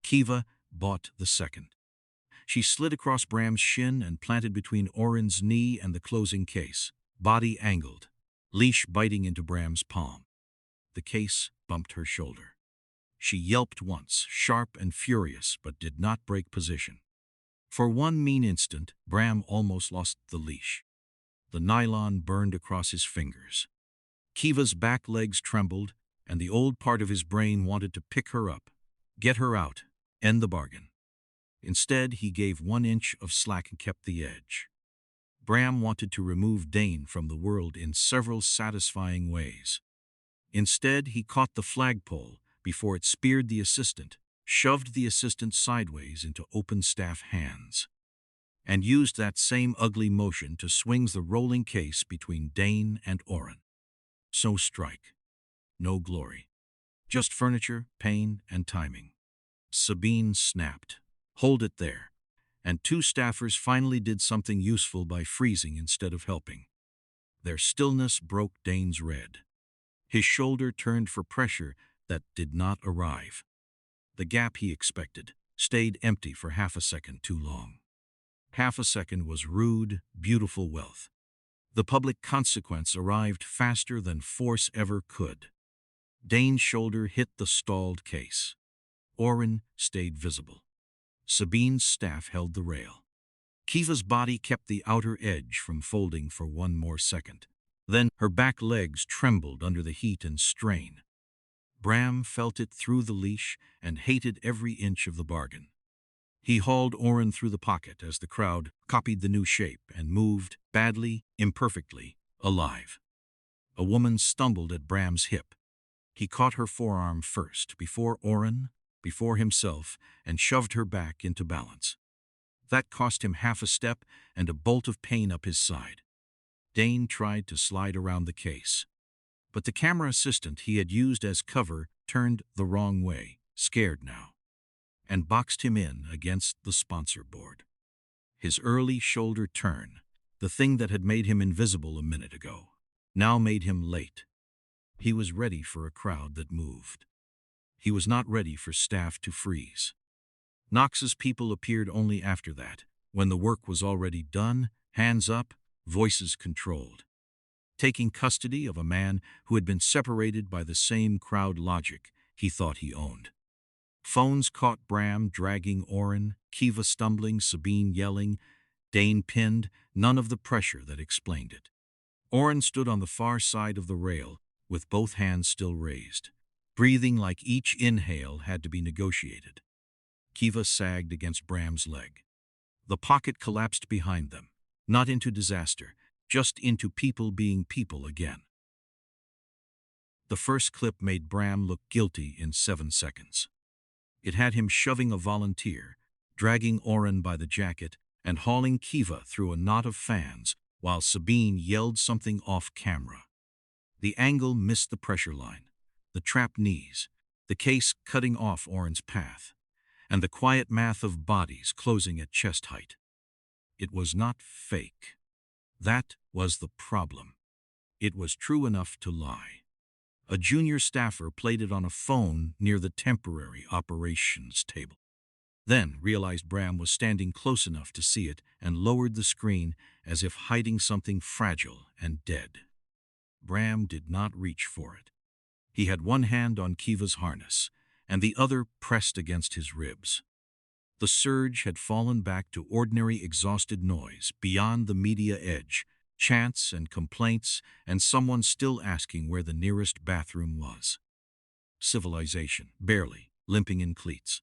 Kiva bought the second. She slid across Bram's shin and planted between Orin's knee and the closing case, body angled, leash biting into Bram's palm. The case bumped her shoulder. She yelped once, sharp and furious, but did not break position. For one mean instant, Bram almost lost the leash. The nylon burned across his fingers. Kiva's back legs trembled, and the old part of his brain wanted to pick her up, get her out, end the bargain. Instead, he gave 1 inch of slack and kept the edge. Bram wanted to remove Dane from the world in several satisfying ways. Instead, he caught the flagpole before it speared the assistant, shoved the assistant sideways into open staff hands, and used that same ugly motion to swing the rolling case between Dane and Orin. So strike. No glory. Just furniture, pain, and timing. Sabine snapped. Hold it there. And 2 staffers finally did something useful by freezing instead of helping. Their stillness broke Dane's red. His shoulder turned for pressure that did not arrive. The gap he expected stayed empty for half a second too long. Half a second was rude, beautiful wealth. The public consequence arrived faster than force ever could. Dane's shoulder hit the stalled case. Orin stayed visible. Sabine's staff held the rail. Kiva's body kept the outer edge from folding for 1 more second. Then her back legs trembled under the heat and strain. Bram felt it through the leash and hated every inch of the bargain. He hauled Orin through the pocket as the crowd copied the new shape and moved, badly, imperfectly, alive. A woman stumbled at Bram's hip. He caught her forearm first, before Orin, before himself, and shoved her back into balance. That cost him half a step and a bolt of pain up his side. Dane tried to slide around the case, but the camera assistant he had used as cover turned the wrong way, scared now, and boxed him in against the sponsor board. His early shoulder turn, the thing that had made him invisible a minute ago, now made him late. He was ready for a crowd that moved. He was not ready for staff to freeze. Knox's people appeared only after that, when the work was already done, hands up, voices controlled. Taking custody of a man who had been separated by the same crowd logic he thought he owned. Phones caught Bram dragging Orin, Kiva stumbling, Sabine yelling, Dane pinned, none of the pressure that explained it. Orin stood on the far side of the rail, with both hands still raised, breathing like each inhale had to be negotiated. Kiva sagged against Bram's leg. The pocket collapsed behind them, not into disaster, just into people being people again. The first clip made Bram look guilty in 7 seconds. It had him shoving a volunteer, dragging Orin by the jacket, and hauling Kiva through a knot of fans while Sabine yelled something off camera. The angle missed the pressure line, the trapped knees, the case cutting off Orin's path, and the quiet math of bodies closing at chest height. It was not fake. That was the problem. It was true enough to lie. A junior staffer played it on a phone near the temporary operations table. Then realized Bram was standing close enough to see it and lowered the screen as if hiding something fragile and dead. Bram did not reach for it. He had one hand on Kiva's harness, and the other pressed against his ribs. The surge had fallen back to ordinary exhausted noise beyond the media edge, chants and complaints, and someone still asking where the nearest bathroom was. Civilization, barely, limping in cleats.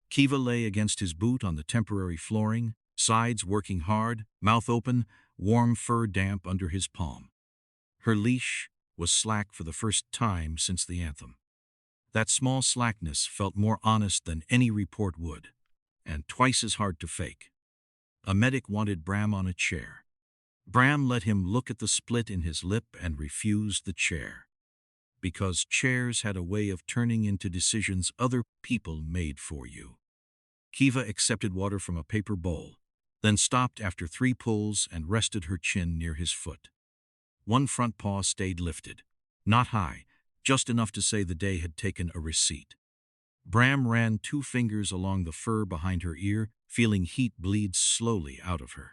Kiva lay against his boot on the temporary flooring, sides working hard, mouth open, warm fur damp under his palm. Her leash was slack for the first time since the anthem. That small slackness felt more honest than any report would, and twice as hard to fake. A medic wanted Bram on a chair. Bram let him look at the split in his lip and refused the chair. Because chairs had a way of turning into decisions other people made for you. Kiva accepted water from a paper bowl, then stopped after 3 pulls and rested her chin near his foot. One front paw stayed lifted, not high, just enough to say the day had taken a receipt. Bram ran 2 fingers along the fur behind her ear, feeling heat bleed slowly out of her.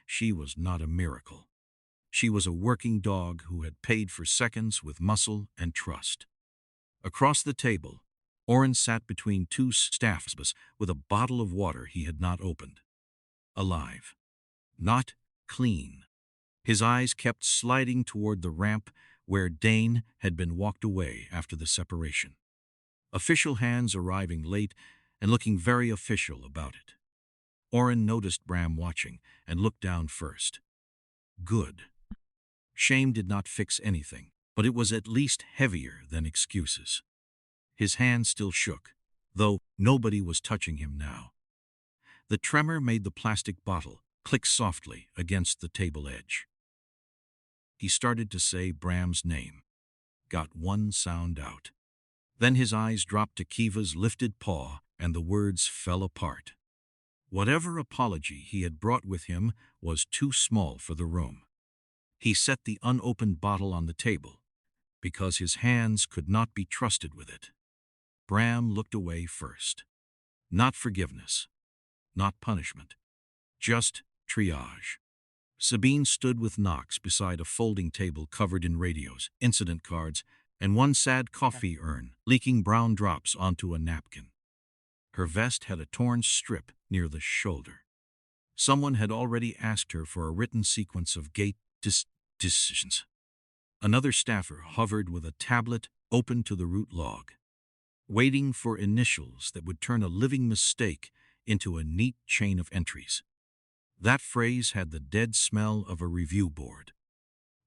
She was not a miracle. She was a working dog who had paid for seconds with muscle and trust. Across the table, Orin sat between two staffs with a bottle of water he had not opened. Alive. Not clean. His eyes kept sliding toward the ramp where Dane had been walked away after the separation. Official hands arriving late and looking very official about it. Orin noticed Bram watching and looked down first. Good. Shame did not fix anything, but it was at least heavier than excuses. His hand still shook, though nobody was touching him now. The tremor made the plastic bottle click softly against the table edge. He started to say Bram's name, got one sound out. Then his eyes dropped to Kiva's lifted paw and the words fell apart. Whatever apology he had brought with him was too small for the room. He set the unopened bottle on the table, because his hands could not be trusted with it. Bram looked away first. Not forgiveness, not punishment, just triage. Sabine stood with Knox beside a folding table covered in radios, incident cards, and one sad coffee urn, leaking brown drops onto a napkin. Her vest had a torn strip near the shoulder. Someone had already asked her for a written sequence of gate decisions. Another staffer hovered with a tablet open to the root log, waiting for initials that would turn a living mistake into a neat chain of entries. That phrase had the dead smell of a review board.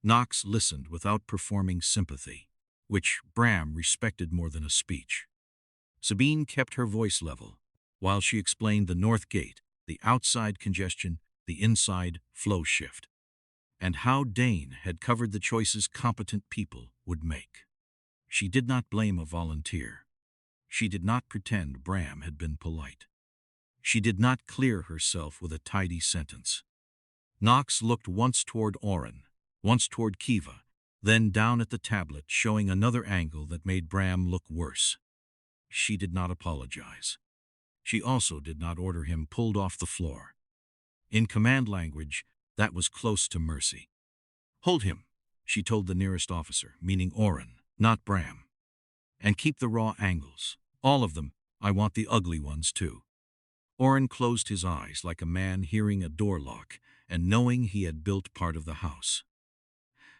Knox listened without performing sympathy, which Bram respected more than a speech. Sabine kept her voice level, while she explained the north gate, the outside congestion, the inside flow shift, and how Dane had covered the choices competent people would make. She did not blame a volunteer. She did not pretend Bram had been polite. She did not clear herself with a tidy sentence. Knox looked once toward Orin, once toward Kiva, then down at the tablet, showing another angle that made Bram look worse. She did not apologize. She also did not order him pulled off the floor. In command language, that was close to mercy. Hold him, she told the nearest officer, meaning Orin, not Bram. And keep the raw angles. All of them. I want the ugly ones too. Orin closed his eyes like a man hearing a door lock and knowing he had built part of the house.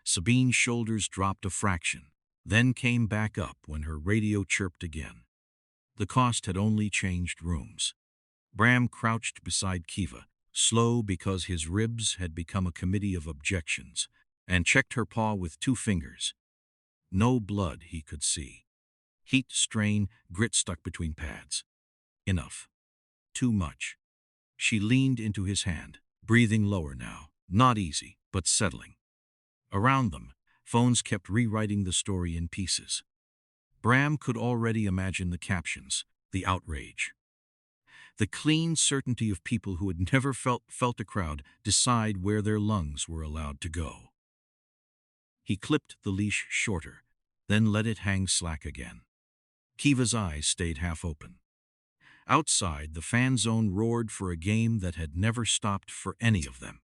Sabine's shoulders dropped a fraction, then came back up when her radio chirped again. The cost had only changed rooms. Bram crouched beside Kiva, slow because his ribs had become a committee of objections, and checked her paw with 2 fingers. No blood he could see. Heat, strain, grit stuck between pads. Enough. Too much. She leaned into his hand, breathing lower now, not easy, but settling. Around them, phones kept rewriting the story in pieces. Bram could already imagine the captions, the outrage. The clean certainty of people who had never felt a crowd decide where their lungs were allowed to go. He clipped the leash shorter, then let it hang slack again. Kiva's eyes stayed half open. Outside, the fan zone roared for a game that had never stopped for any of them.